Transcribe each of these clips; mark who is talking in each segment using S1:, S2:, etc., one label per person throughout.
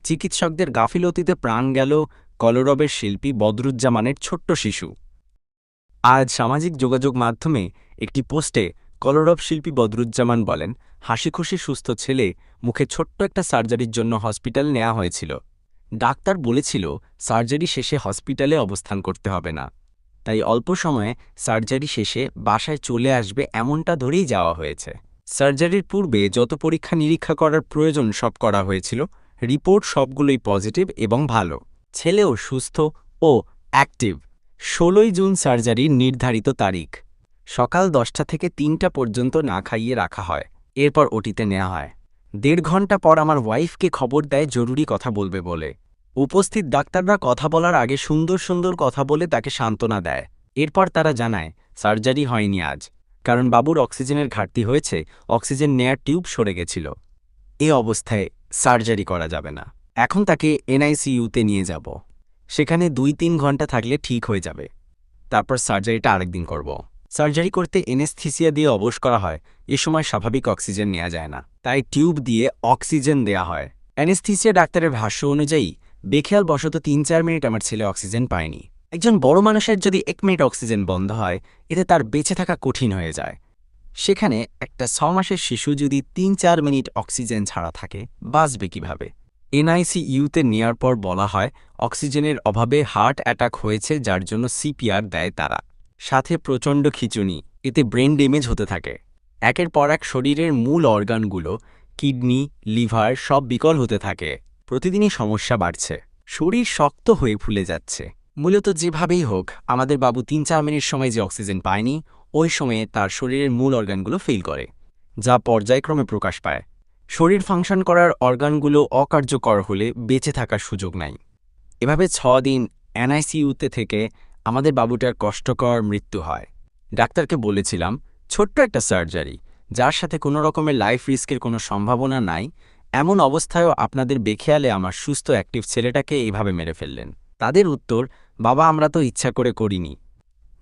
S1: চিকিৎসকদের গাফিলতিতে প্রাণ গেল কলরবের শিল্পী বদরুজ্জামানের ছোট্ট শিশু। আজ সামাজিক যোগাযোগ মাধ্যমে একটি পোস্টে কলরব শিল্পী বদরুজ্জামান বলেন, হাসিখুশি সুস্থ ছেলে, মুখে ছোট্ট একটা সার্জারির জন্য হসপিটাল নেওয়া হয়েছিল। ডাক্তার বলেছিল সার্জারি শেষে হসপিটালে অবস্থান করতে হবে না, তাই অল্প সময়ে সার্জারি শেষে বাসায় চলে আসবে এমনটা ধরেই যাওয়া হয়েছে। সার্জারির পূর্বে যত পরীক্ষা নিরীক্ষা করার প্রয়োজন সব করা হয়েছিল, রিপোর্ট সবগুলোই পজিটিভ এবং ভালো। ছেলেও সুস্থ ও অ্যাক্টিভ। ১৬ই জুন সার্জারির নির্ধারিত তারিখ। সকাল ১০টা থেকে ৩টা পর্যন্ত না খাইয়ে রাখা হয়, এরপর ওটিতে নেওয়া হয়। ১.৫ ঘণ্টা পর আমার ওয়াইফকে খবর দেয় জরুরি কথা বলবে বলে। উপস্থিত ডাক্তাররা কথা বলার আগে সুন্দর সুন্দর কথা বলে তাকে সান্ত্বনা দেয়। এরপর তারা জানায় সার্জারি হয়নি আজ, কারণ বাবুর অক্সিজেনের ঘাটতি হয়েছে, অক্সিজেন নেয়ার টিউব সরে গেছিল। এ অবস্থায় সার্জারি করা যাবে না। এখন তাকে এনআইসিইউতে নিয়ে যাব। সেখানে ২-৩ ঘণ্টা থাকলে ঠিক হয়ে যাবে। তারপর সার্জারিটা আরেকদিন করব। সার্জারি করতে এনেস্থিসিয়া দিয়ে অবশ করা হয়। এ সময় স্বাভাবিক অক্সিজেন নেওয়া যায় না, তাই টিউব দিয়ে অক্সিজেন দেয়া হয়। অ্যানেস্থিসিয়া ডাক্তারের ভাষ্য অনুযায়ী বেখেয়াল বশত ৩-৪ মিনিট আমার ছেলে অক্সিজেন পায়নি। একজন বড় মানুষের যদি ১ মিনিট অক্সিজেন বন্ধ হয়, এতে তার বেঁচে থাকা কঠিন হয়ে যায়। সেখানে একটা ৬ মাসের শিশু যদি ৩-৪ মিনিট অক্সিজেন ছাড়া থাকে, বাঁচবে কিভাবে? এনআইসিইউতে নেয়ার পর বলা হয় অক্সিজেনের অভাবে হার্ট অ্যাটাক হয়েছে, যার জন্য সিপিআর দেয় তারা। সাথে প্রচণ্ড খিঁচুনি, এতে ব্রেন ড্যামেজ হতে থাকে। একের পর এক শরীরের মূল অর্গানগুলো, কিডনি, লিভার সব বিকল হতে থাকে। প্রতিদিনই সমস্যা বাড়ছে, শরীর শক্ত হয়ে ফুলে যাচ্ছে। মূলত যেভাবেই হোক, আমাদের বাবু ৩-৪ মিনিট সময় যে অক্সিজেন পায়নি, ওই সময়ে তার শরীরের মূল অর্গানগুলো ফেল করে, যা পর্যায়ক্রমে প্রকাশ পায়। শরীর ফাংশন করার অর্গানগুলো অকার্যকর হলে বেঁচে থাকার সুযোগ নাই। এভাবে ৬ দিন এনআইসিইউতে থেকে আমাদের বাবুটার কষ্টকর মৃত্যু হয়। ডাক্তারকে বলেছিলাম ছোট্ট একটা সার্জারি, যার সাথে কোনো রকমের লাইফ রিস্কের কোনো সম্ভাবনা নাই, এমন অবস্থায়ও আপনাদের বেখেয়ালে আমার সুস্থ অ্যাক্টিভ ছেলেটাকে এইভাবে মেরে ফেললেন। তাদের উত্তর, বাবা আমরা তো ইচ্ছা করে করিনি।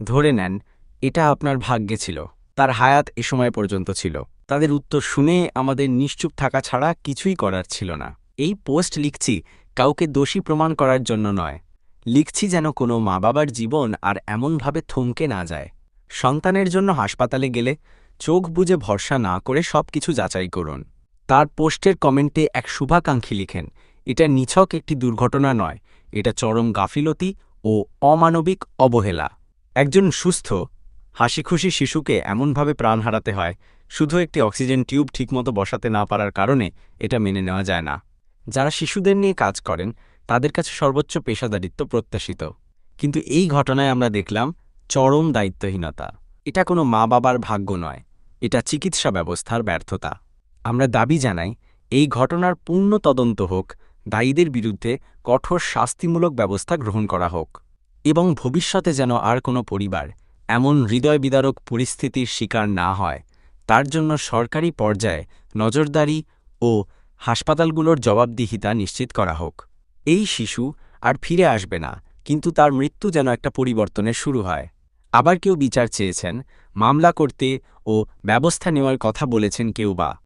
S1: ধরে নেন এটা আপনার ভাগ্যে ছিল, তার হায়াত এ সময় পর্যন্ত ছিল। তাদের উত্তর শুনে আমাদের নিশ্চুপ থাকা ছাড়া কিছুই করার ছিল না। এই পোস্ট লিখছি কাউকে দোষী প্রমাণ করার জন্য নয়, লিখছি যেন কোনো মা বাবার জীবন আর এমনভাবে থমকে না যায়। সন্তানের জন্য হাসপাতালে গেলে চোখ বুজে ভরসা না করে সব কিছু যাচাই করুন। তার পোস্টের কমেন্টে এক শুভাকাঙ্ক্ষী লিখেন, এটা নিছক একটি দুর্ঘটনা নয়, এটা চরম গাফিলতি ও অমানবিক অবহেলা। একজন সুস্থ হাসিখুশি শিশুকে এমনভাবে প্রাণ হারাতে হয় শুধু একটি অক্সিজেন টিউব ঠিকমতো বসাতে না পারার কারণে, এটা মেনে নেওয়া যায় না। যারা শিশুদের নিয়ে কাজ করেন তাদের কাছে সর্বোচ্চ পেশাদারিত্ব প্রত্যাশিত, কিন্তু এই ঘটনায় আমরা দেখলাম চরম দায়িত্বহীনতা। এটা কোনো মা বাবার ভাগ্য নয়, এটা চিকিৎসা ব্যবস্থার ব্যর্থতা। আমরা দাবি জানাই এই ঘটনার পূর্ণ তদন্ত হোক, দায়ীদের বিরুদ্ধে কঠোর শাস্তিমূলক ব্যবস্থা গ্রহণ করা হোক, এবং ভবিষ্যতে যেন আর কোনো পরিবার এমন হৃদয় বিদারক পরিস্থিতির শিকার না হয়, তার জন্য সরকারি পর্যায়ে নজরদারি ও হাসপাতালগুলোর জবাবদিহিতা নিশ্চিত করা হোক। এই শিশু আর ফিরে আসবে না, কিন্তু তার মৃত্যু যেন একটা পরিবর্তনের শুরু হয়। আবার কেউ বিচার চেয়েছেন, মামলা করতে ও ব্যবস্থা নেওয়ার কথা বলেছেন কেউ বা